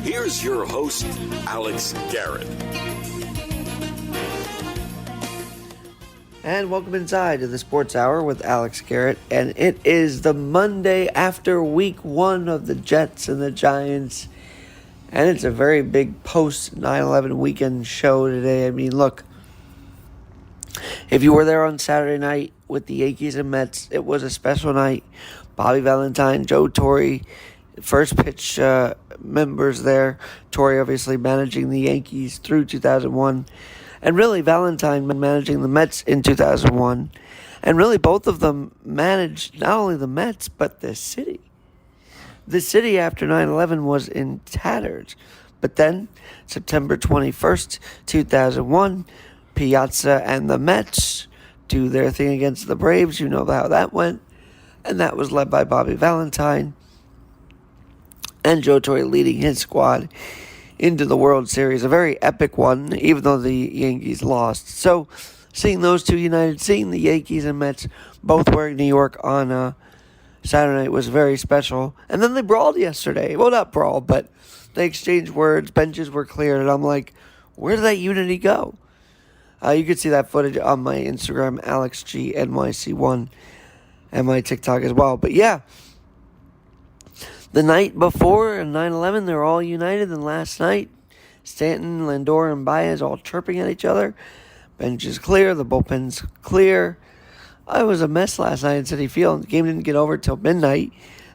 Here's your host, Alex Garrett. And welcome inside to the Sports Hour with Alex Garrett. And it is the Monday after week 1 of the Jets and the Giants. And it's a very big post 9/11 weekend show today. I mean, look, if you were there on Saturday night with the Yankees and Mets, it was a special night. Bobby Valentine, Joe Torre, first pitch members there. Torre obviously managing the Yankees through 2001. And really Valentine managing the Mets in 2001. And really both of them managed not only the Mets, but the city. The city after 9/11 was in tatters. But then, September 21st, 2001, Piazza and the Mets do their thing against the Braves. You know how that went. And that was led by Bobby Valentine and Joe Torre leading his squad into the World Series. A very epic one, even though the Yankees lost. So, seeing those two united, seeing the Yankees and Mets both wearing New York on Saturday night was very special. And then they brawled yesterday. Well, not brawled, but they exchanged words. Benches were cleared. And I'm like, where did that unity go? You could see that footage on my Instagram, AlexGNYC1, and my TikTok as well. But yeah, the night before 9/11, they were all united. And last night, Stanton, Lindor, and Baez all chirping at each other. Benches clear. The bullpen's clear. It was a mess last night in Citi Field. The game didn't get over till midnight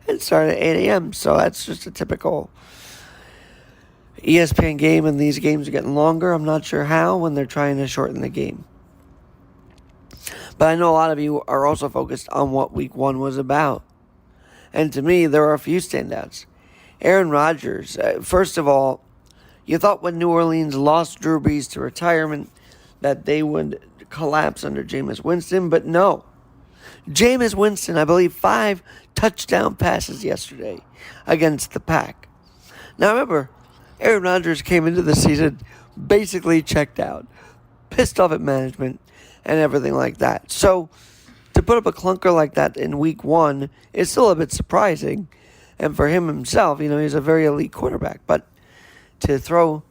and started at 8 a.m. So that's just a typical ESPN game, and these games are getting longer. I'm not sure how when they're trying to shorten the game. But I know a lot of you are also focused on what week 1 was about. And to me, there are a few standouts. Aaron Rodgers, first of all, you thought when New Orleans lost Drew Brees to retirement that they would collapse under Jameis Winston, but no. Jameis Winston, I believe, 5 touchdown passes yesterday against the Pack. Now remember, Aaron Rodgers came into the season basically checked out, pissed off at management and everything like that. So to put up a clunker like that in week 1 is still a bit surprising. And for him himself, he's a very elite quarterback. But to throw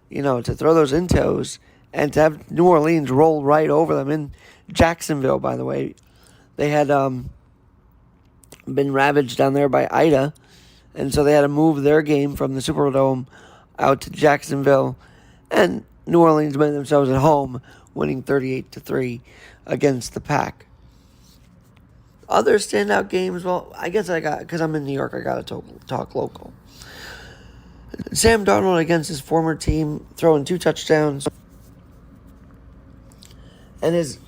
those intos and to have New Orleans roll right over them in Jacksonville, by the way, they had been ravaged down there by Ida. And so they had to move their game from the Superdome out to Jacksonville. And New Orleans made themselves at home, winning 38-3 against the Pack. Other standout games, well, I guess because I'm in New York, I got to talk local. Sam Darnold against his former team, throwing 2 touchdowns. And his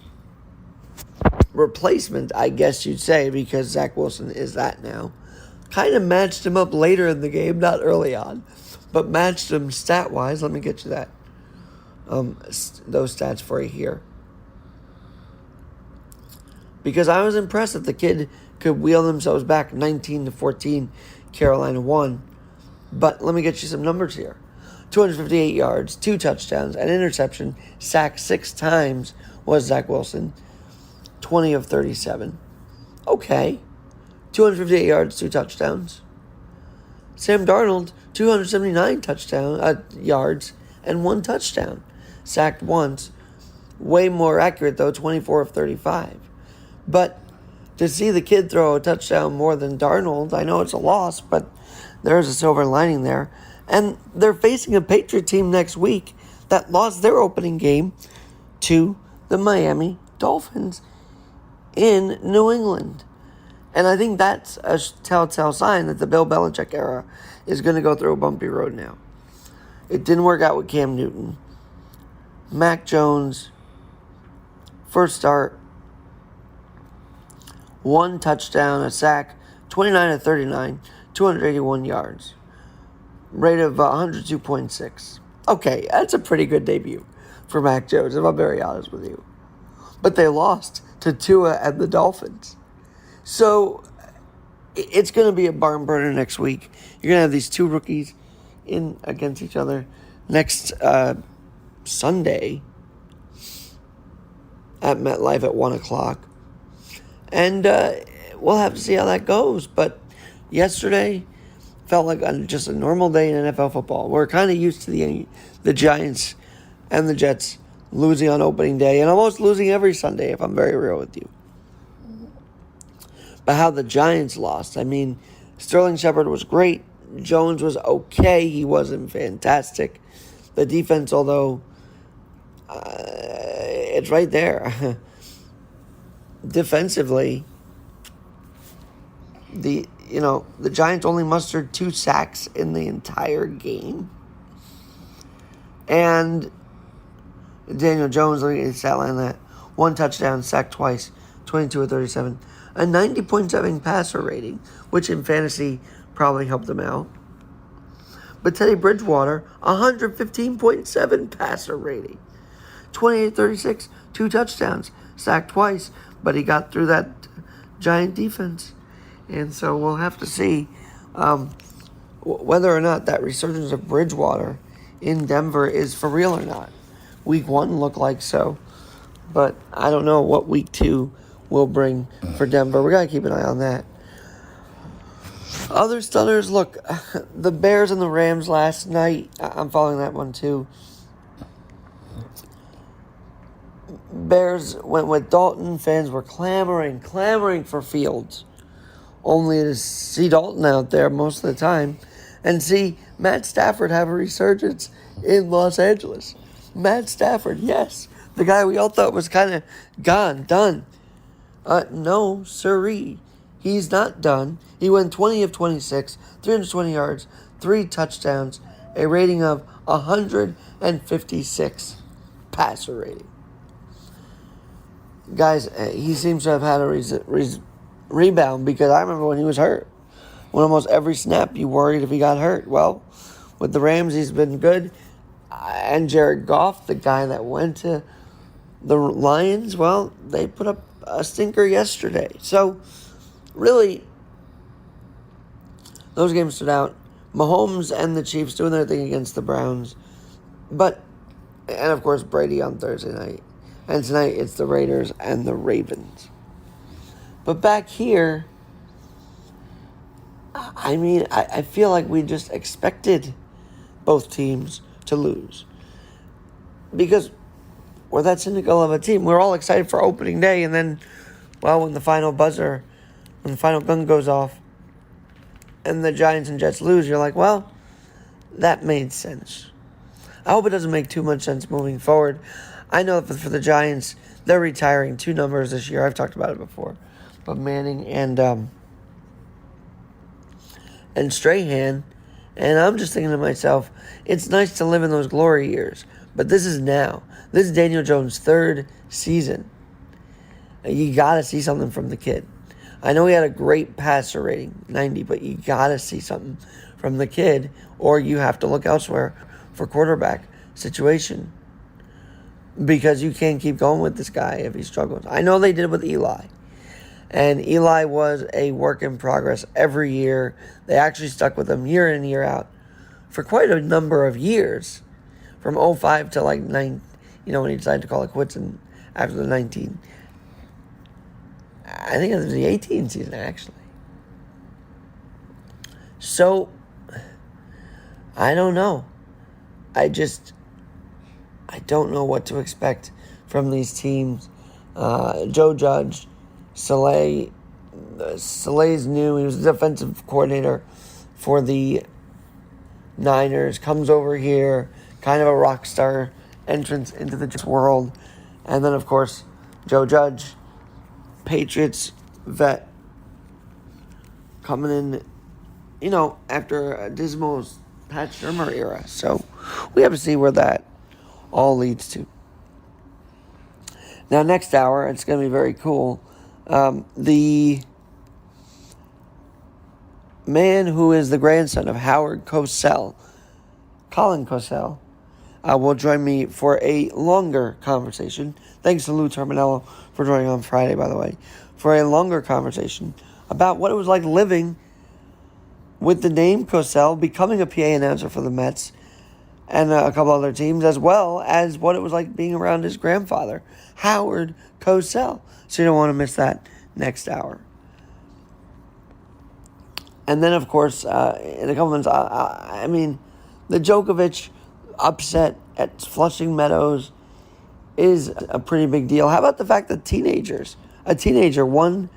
replacement, I guess you'd say, because Zach Wilson is that now, kind of matched him up later in the game, not early on, but matched him stat-wise. Let me get you that. Those stats for you here. Because I was impressed that the kid could wheel themselves back 19-14. Carolina won. But let me get you some numbers here. 258 yards, 2 touchdowns, an interception, sacked 6 times was Zach Wilson. 20 of 37. Okay. 258 yards, 2 touchdowns. Sam Darnold, 279 yards and 1 touchdown. Sacked once. Way more accurate, though, 24 of 35. But to see the kid throw a touchdown more than Darnold, I know it's a loss, but there's a silver lining there. And they're facing a Patriot team next week that lost their opening game to the Miami Dolphins in New England. And I think that's a telltale sign that the Bill Belichick era is going to go through a bumpy road now. It didn't work out with Cam Newton. Mac Jones, first start, 1 touchdown, a sack, 29 of 39, 281 yards. Rate of 102.6. Okay, that's a pretty good debut for Mac Jones, if I'm very honest with you. But they lost to Tua and the Dolphins. So it's going to be a barn burner next week. You're going to have these 2 rookies in against each other next Sunday at MetLife at 1 o'clock. And we'll have to see how that goes. But yesterday, felt like just a normal day in NFL football. We're kind of used to the Giants and the Jets losing on opening day and almost losing every Sunday, if I'm very real with you. But how the Giants lost, I mean, Sterling Shepard was great. Jones was okay. He wasn't fantastic. The defense, although it's right there. Defensively, the Giants only mustered 2 sacks in the entire game. And Daniel Jones, let me get his stat line that. 1 touchdown, sacked twice, 22 of 37. A 90.7 passer rating, which in fantasy probably helped him out. But Teddy Bridgewater, 115.7 passer rating. 28-36, 2 touchdowns, sacked twice, but he got through that Giant defense. And so we'll have to see whether or not that resurgence of Bridgewater in Denver is for real or not. Week 1 looked like so, but I don't know what week 2 will bring for Denver. We got to keep an eye on that. Other stunners, look, the Bears and the Rams last night, I'm following that one too. Bears went with Dalton. Fans were clamoring for Fields. Only to see Dalton out there most of the time and see Matt Stafford have a resurgence in Los Angeles. Matt Stafford, yes, the guy we all thought was kind of gone, done. No, sirree. He's not done. He went 20 of 26, 320 yards, 3 touchdowns, a rating of 156 passer rating. Guys, he seems to have had a rebound because I remember when he was hurt. When almost every snap you worried if he got hurt. Well, with the Rams, he's been good. And Jared Goff, the guy that went to the Lions, well, they put up a stinker yesterday. So, really, those games stood out. Mahomes and the Chiefs doing their thing against the Browns. And of course, Brady on Thursday night. And tonight, it's the Raiders and the Ravens. But back here, I mean, I feel like we just expected both teams to lose. Because we're that cynical of a team. We're all excited for opening day, and then, well, when the final gun goes off, and the Giants and Jets lose, you're like, well, that made sense. I hope it doesn't make too much sense moving forward. I know that for the Giants, they're retiring 2 numbers this year. I've talked about it before. But Manning and Strahan. And I'm just thinking to myself, it's nice to live in those glory years. But this is now. This is Daniel Jones' 3rd season. You got to see something from the kid. I know he had a great passer rating, 90, but you got to see something from the kid, or you have to look elsewhere for quarterback situation. Because you can't keep going with this guy if he struggles. I know they did it with Eli. And Eli was a work in progress every year. They actually stuck with him year in, year out for quite a number of years. From 05 to like 9, when he decided to call it quits after the 19. I think it was the 18 season, actually. So, I don't know. I don't know what to expect from these teams. Joe Judge, Solei's new. He was the defensive coordinator for the Niners. Comes over here, kind of a rock star entrance into the world. And then, of course, Joe Judge, Patriots vet, coming in, after a dismal Pat Shurmur era. So we have to see where that all leads to. Now, next hour, it's going to be very cool. The man who is the grandson of Howard Cosell, Colin Cosell, will join me for a longer conversation. Thanks to Lou Terminello for joining on Friday, by the way, for a longer conversation about what it was like living with the name Cosell, becoming a PA announcer for the Mets and a couple other teams, as well as what it was like being around his grandfather, Howard Cosell. So you don't want to miss that next hour. And then, of course, in a couple minutes, I mean, the Djokovic upset at Flushing Meadows is a pretty big deal. How about the fact that a teenager won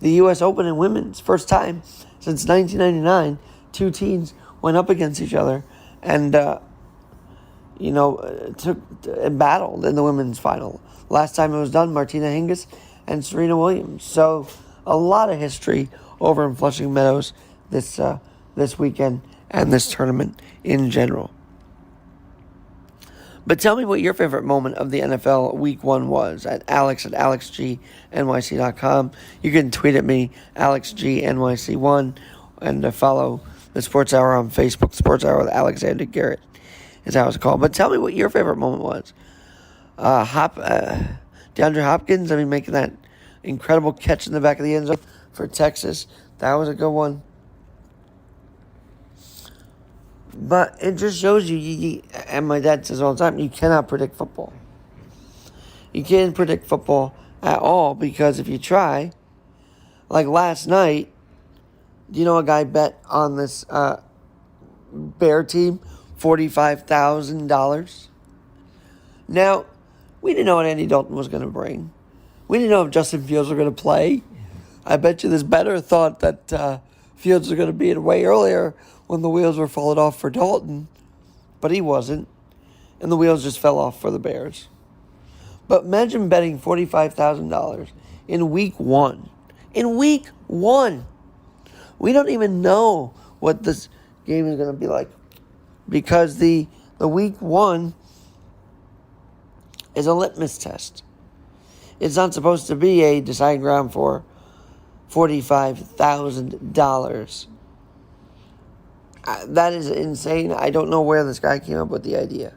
the U.S. Open in women's, first time since 1999. Two teens went up against each other and, battled in the women's final. Last time it was done, Martina Hingis and Serena Williams. So a lot of history over in Flushing Meadows this weekend and this tournament in general. But tell me what your favorite moment of the NFL Week 1 was at alexgnyc.com. You can tweet at me, AlexGNYC1, and follow the Sports Hour on Facebook. Sports Hour with Alexander Garrett is how it's called. But tell me what your favorite moment was. DeAndre Hopkins, making that incredible catch in the back of the end zone for Texas. That was a good one. But it just shows you, and my dad says all the time, you cannot predict football. You can't predict football at all, because if you try, like last night, do you know a guy bet on this Bear team $45,000? Now, we didn't know what Andy Dalton was going to bring. We didn't know if Justin Fields was going to play. I bet you this bettor thought that Fields was going to be in way earlier when the wheels were falling off for Dalton, but he wasn't, and the wheels just fell off for the Bears. But imagine betting $45,000 in Week 1. In Week 1! We don't even know what this game is going to be like, because the Week 1 is a litmus test. It's not supposed to be a deciding ground for $45,000. That is insane. I don't know where this guy came up with the idea.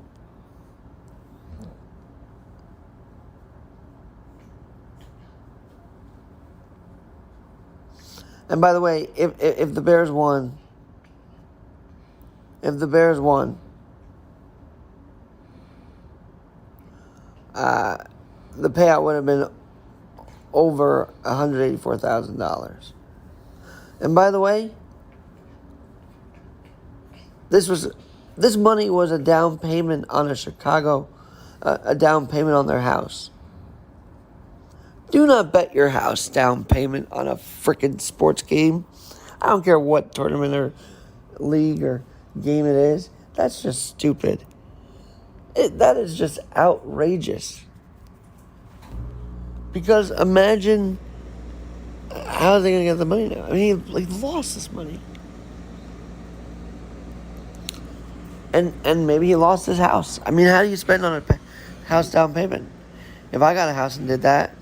And by the way, if the Bears won, the payout would have been over $184,000. And by the way, this money was a down payment on a down payment on their house. Do not bet your house down payment on a freaking sports game. I don't care what tournament or league or game it is. That's just stupid. That is just outrageous. Because imagine, how are they going to get the money now? He lost this money. And maybe he lost his house. How do you spend on a house down payment? If I got a house and did that,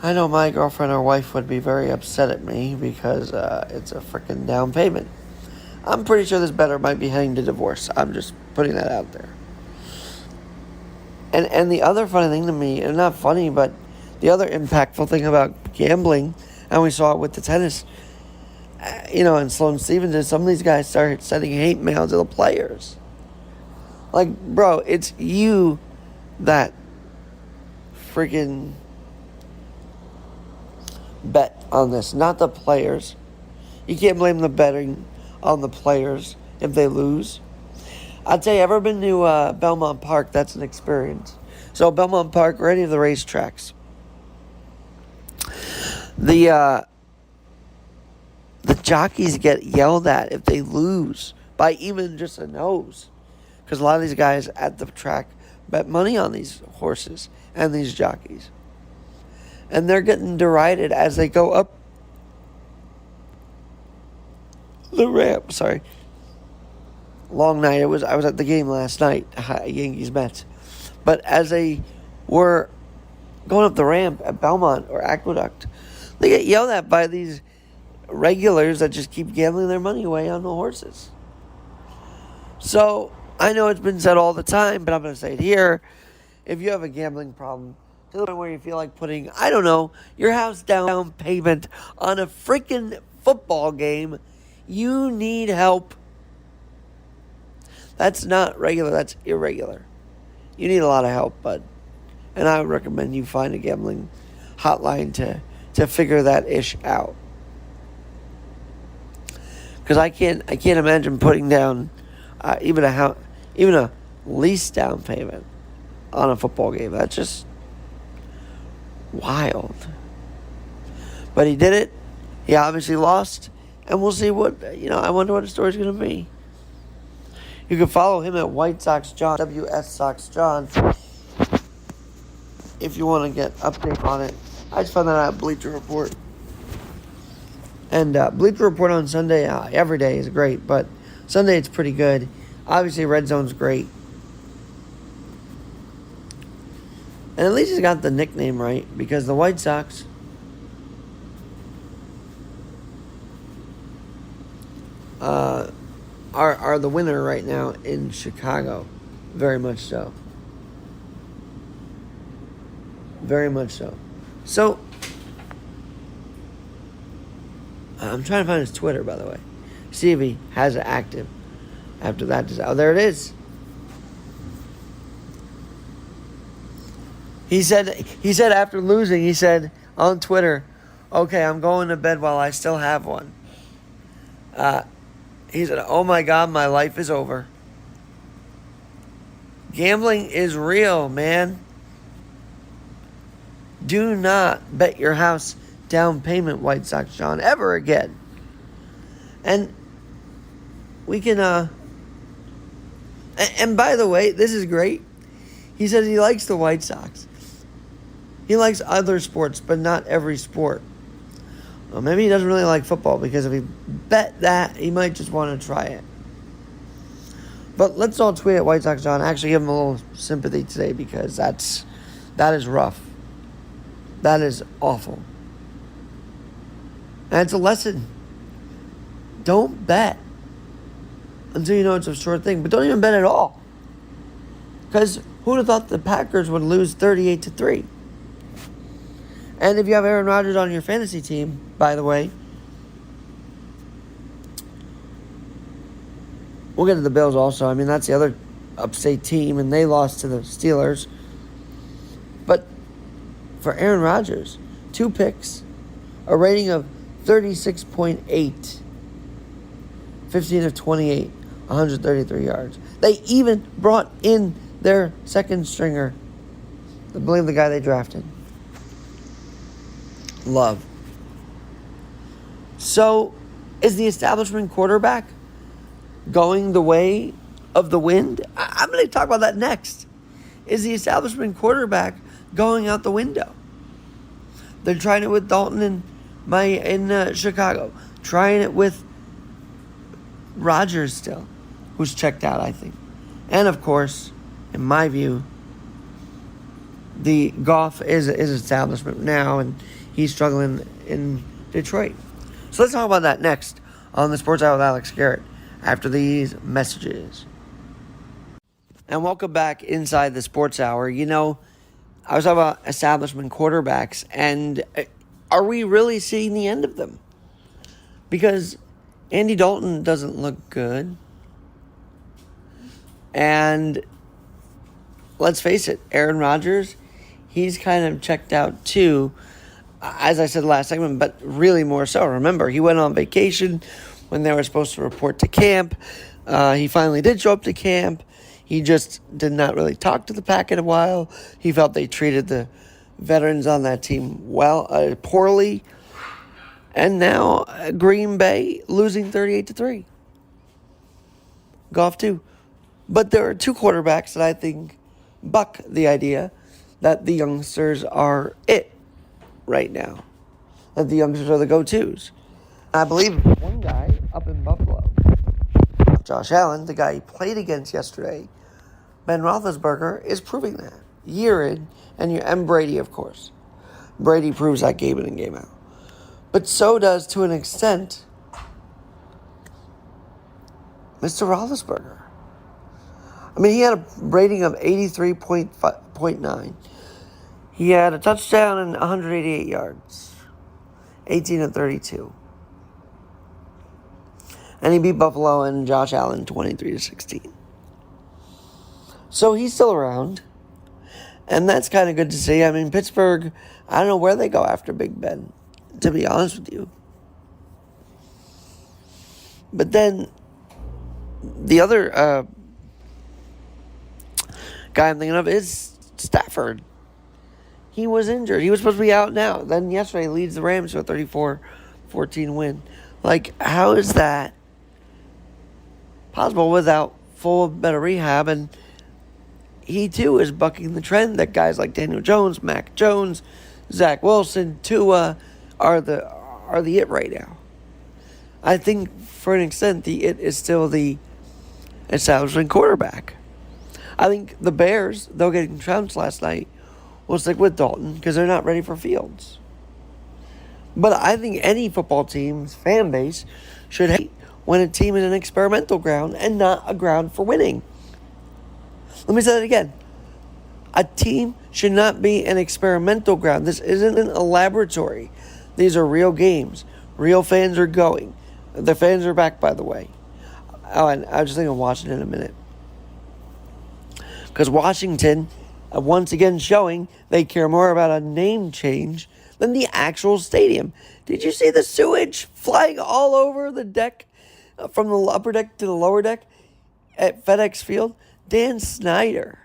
I know my girlfriend or wife would be very upset at me, because it's a freaking down payment. I'm pretty sure this bettor might be heading to divorce. I'm just putting that out there. And the other funny thing to me, and not funny, but the other impactful thing about gambling, and we saw it with the tennis, and Sloane Stephens, is some of these guys started sending hate mail to the players. Like, bro, it's you that freaking bet on this, not the players. You can't blame the betting on the players if they lose. I'd say, ever been to Belmont Park? That's an experience. So Belmont Park, or any of the racetracks, the jockeys get yelled at if they lose by even just a nose, because a lot of these guys at the track bet money on these horses and these jockeys, and they're getting derided as they go up the ramp. Sorry. Long night. I was at the game last night, Yankees Mets. But as they were going up the ramp at Belmont or Aqueduct, they get yelled at by these regulars that just keep gambling their money away on the horses. So I know it's been said all the time, but I'm going to say it here. If you have a gambling problem to the point where you feel like putting, I don't know, your house down payment on a freaking football game, you need help. That's not regular, that's irregular. You need a lot of help, bud. And I would recommend you find a gambling hotline to figure that ish out. Because I can't imagine putting down even a lease down payment on a football game. That's just wild. But he did it. He obviously lost. And we'll see I wonder what the story's going to be. You can follow him at White Sox John, WS Sox John, if you want to get update on it. I just found that out at Bleacher Report. And Bleacher Report on Sunday, every day is great, but Sunday it's pretty good. Obviously, Red Zone's great. And at least he's got the nickname right, because the White Sox are the winner right now in Chicago. Very much so. Very much so. So, I'm trying to find his Twitter, by the way. See if he has it active after that. Oh, there it is. He said after losing, he said on Twitter, "Okay, I'm going to bed while I still have one." He said, "Oh my God, my life is over. Gambling is real, man. Do not bet your house down payment, White Sox John, ever again." And we can, and by the way, this is great. He says he likes the White Sox. He likes other sports, but not every sport. Well, maybe he doesn't really like football, because if he bet that, he might just want to try it. But let's all tweet at White Sox John. Actually, give him a little sympathy today, because that is rough. That is awful. And it's a lesson. Don't bet until you know it's a sure thing. But don't even bet at all. Because who would have thought the Packers would lose 38-3? And if you have Aaron Rodgers on your fantasy team, by the way, we'll get to the Bills also. I mean, that's the other upstate team, and they lost to the Steelers. But for Aaron Rodgers, 2 picks, a rating of 36.8, 15 of 28, 133 yards. They even brought in their second stringer, I believe the guy they drafted, Love. So, is the establishment quarterback going the way of the wind? I'm going to talk about that next. Is the establishment quarterback going out the window? They're trying it with Dalton in Chicago. Trying it with Rodgers still, who's checked out, I think. And, of course, in my view, the Goff is establishment now, and he's struggling in Detroit. So let's talk about that next on the Sports Hour with Alex Garrett after these messages. And welcome back inside the Sports Hour. You know, I was talking about establishment quarterbacks, and are we really seeing the end of them? Because Andy Dalton doesn't look good. And let's face it, Aaron Rodgers, he's kind of checked out too, as I said last segment, but really more so. Remember, he went on vacation when they were supposed to report to camp. He finally did show up to camp. He just did not really talk to the pack in a while. He felt they treated the veterans on that team poorly. And now Green Bay losing 38-3. Goff too. But there are 2 quarterbacks that I think buck the idea that the youngsters are it right now. That the youngsters are the go-tos. I believe one guy up in Buffalo, Josh Allen, the guy he played against yesterday, Ben Roethlisberger, is proving that year in and Brady, of course. Brady proves that game in and game out. But so does, to an extent, Mr. Roethlisberger. I mean, he had a rating of 83.9. He had a touchdown and 188 yards. 18 of 32. And he beat Buffalo and Josh Allen 23-16. So he's still around. And that's kind of good to see. I mean, Pittsburgh, I don't know where they go after Big Ben, to be honest with you. But then the other guy I'm thinking of is Stafford. He was injured. He was supposed to be out now. Then yesterday leads the Rams to a 34-14 win. Like, how is that possible without full better rehab? And he too is bucking the trend that guys like Daniel Jones, Mac Jones, Zach Wilson, Tua are the it right now. I think for an extent the it is still the establishment quarterback. I think the Bears, though getting trounced last night, will stick with Dalton because they're not ready for Fields. But I think any football team's fan base should hate when a team is an experimental ground and not a ground for winning. Let me say that again. A team should not be an experimental ground. This isn't a laboratory. These are real games. Real fans are going. The fans are back, by the way. Oh, and I was just thinking of Washington in a minute. Because Washington, once again showing they care more about a name change than the actual stadium. Did you see the sewage flying all over the deck, from the upper deck to the lower deck at FedEx Field? Dan Snyder.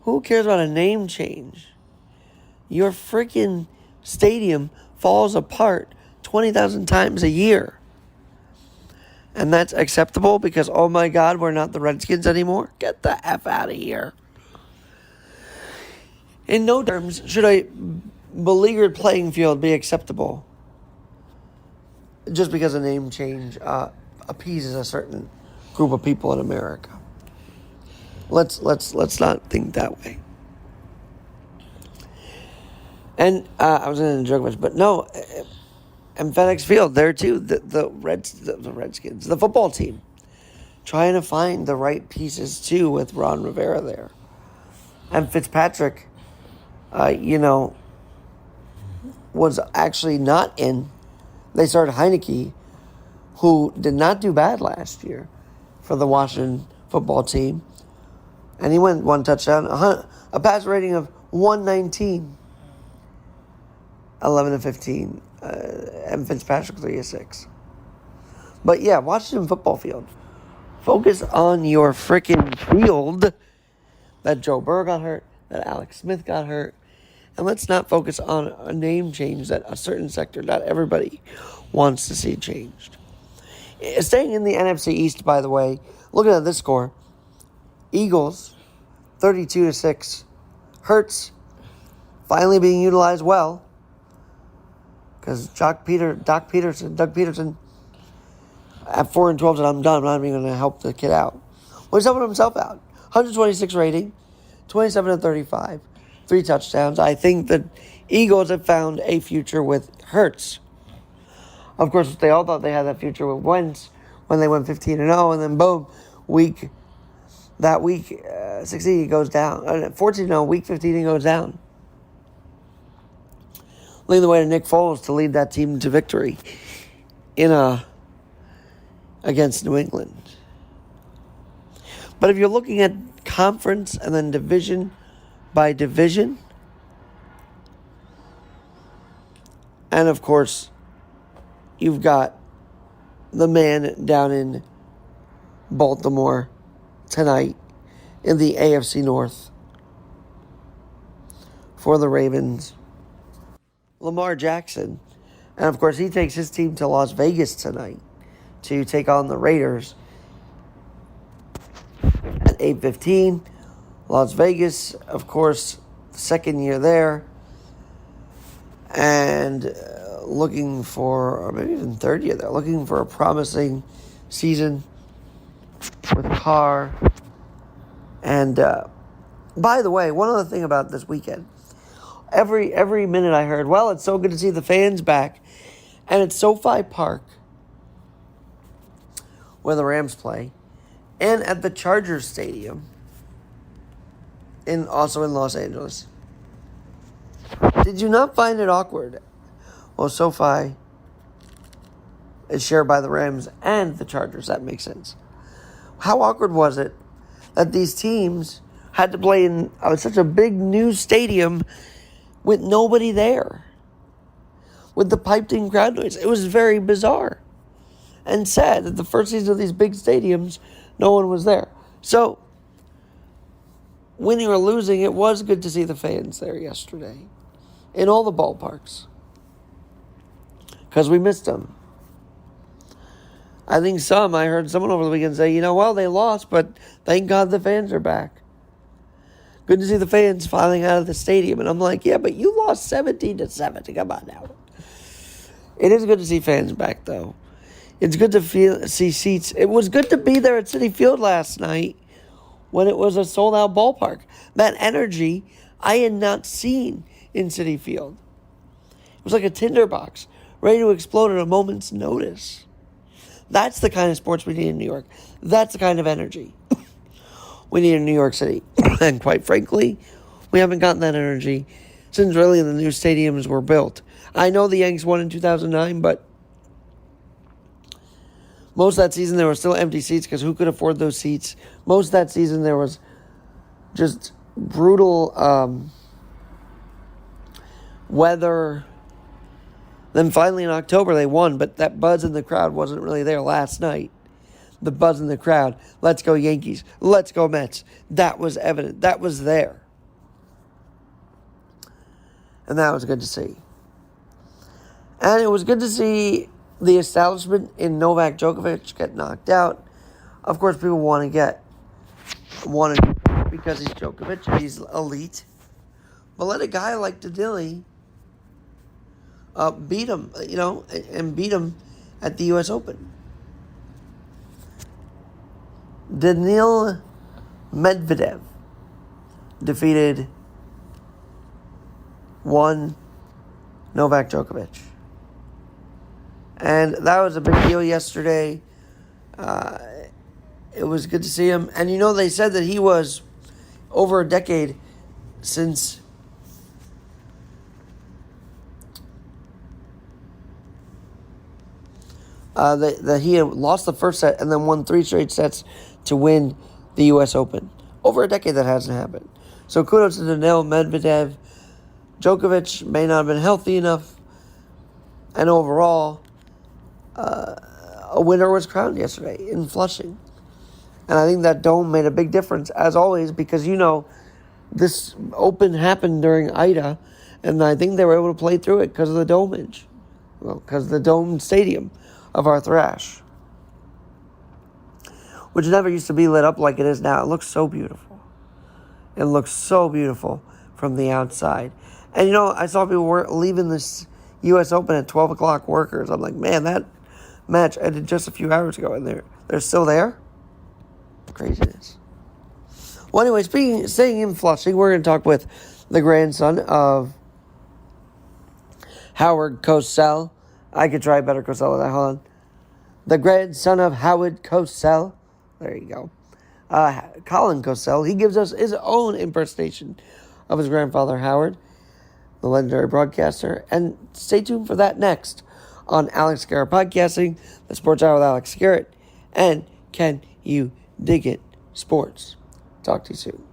Who cares about a name change? Your freaking stadium falls apart 20,000 times a year. And that's acceptable because, oh my God, we're not the Redskins anymore? Get the F out of here. In no terms should a beleaguered playing field be acceptable just because a name change appeases a certain group of people in America. Let's not think that way. And I was going to joke much, but no. And FedEx Field, there too, the Redskins, the football team, trying to find the right pieces too with Ron Rivera there. And Fitzpatrick, was actually not in. They started Heineke, who did not do bad last year for the Washington football team. And he went one touchdown, a pass rating of 119, 11-15, and Fitzpatrick 3-6. But yeah, Washington football field. Focus on your freaking field. That Joe Burrow got hurt, that Alex Smith got hurt. And let's not focus on a name change that a certain sector, not everybody, wants to see changed. Staying in the NFC East, by the way, looking at this score, Eagles, 32-6. Hurts, finally being utilized well. Because Doug Peterson, at 4-12 said, I'm done. I'm not even going to help the kid out. Well, he's helping himself out. 126 rating, 27-35, 3 touchdowns. I think the Eagles have found a future with Hurts. Of course, they all thought they had that future with Wentz when they went 15-0, and then boom, week 16 he goes down. 14-0, week 15 he goes down. Leading the way to Nick Foles to lead that team to victory against New England. But if you're looking at conference and then division by division, and of course, you've got the man down in Baltimore tonight in the AFC North for the Ravens, Lamar Jackson. And of course, he takes his team to Las Vegas tonight to take on the Raiders at 8:15. Las Vegas, of course, second year there. And looking for, or maybe even third year there, looking for a promising season with Carr. And by the way, one other thing about this weekend. Every minute I heard, well, it's so good to see the fans back. And it's SoFi Park, where the Rams play, and at the Chargers Stadium, also in Los Angeles. Did you not find it awkward? Well, SoFi is shared by the Rams and the Chargers. That makes sense. How awkward was it that these teams had to play in such a big new stadium with nobody there, with the piped-in crowd noise? It was very bizarre. and said that the first season of these big stadiums, no one was there. So, winning or losing, it was good to see the fans there yesterday in all the ballparks because we missed them. I heard someone over the weekend say, well, they lost, but thank God the fans are back. Good to see the fans filing out of the stadium. And I'm like, yeah, but you lost 17-7. Come on now. It is good to see fans back, though. It's good to see seats. It was good to be there at Citi Field last night when it was a sold-out ballpark. That energy I had not seen in Citi Field. It was like a tinderbox, ready to explode at a moment's notice. That's the kind of sports we need in New York. That's the kind of energy we need in New York City. And quite frankly, we haven't gotten that energy since really the new stadiums were built. I know the Yanks won in 2009, but most of that season there were still empty seats because who could afford those seats? Most of that season there was just brutal weather. Then finally in October they won, but that buzz in the crowd wasn't really there last night. The buzz in the crowd, let's go Yankees, let's go Mets. That was evident. That was there. And that was good to see. And it was good to see the establishment in Novak Djokovic get knocked out. Of course, people want to because he's Djokovic, he's elite. But let a guy like Danili beat him, and beat him at the U.S. Open. Daniil Medvedev defeated Novak Djokovic. And that was a big deal yesterday. It was good to see him. And they said that he was over a decade since that he had lost the first set and then won 3 straight sets to win the U.S. Open. Over a decade that hasn't happened. So kudos to Daniil Medvedev. Djokovic may not have been healthy enough. And overall, a winner was crowned yesterday in Flushing. And I think that dome made a big difference, as always, because this Open happened during Ida, and I think they were able to play through it because of the domage. Well, because of the domed stadium of Arthur Ashe, which never used to be lit up like it is now. It looks so beautiful. It looks so beautiful from the outside. And I saw people were leaving this U.S. Open at 12 o'clock workers. I'm like, man, that match ended just a few hours ago, and they're still there? Craziness. Well, anyway, staying in Flushing, we're going to talk with the grandson of Howard Cosell. I could try better Cosell with that. Hold on. The grandson of Howard Cosell. There you go. Colin Cosell. He gives us his own impersonation of his grandfather, Howard, the legendary broadcaster. And stay tuned for that next on Alex Garrett Podcasting, the Sports Hour with Alex Garrett, and Can You Dig It Sports. Talk to you soon.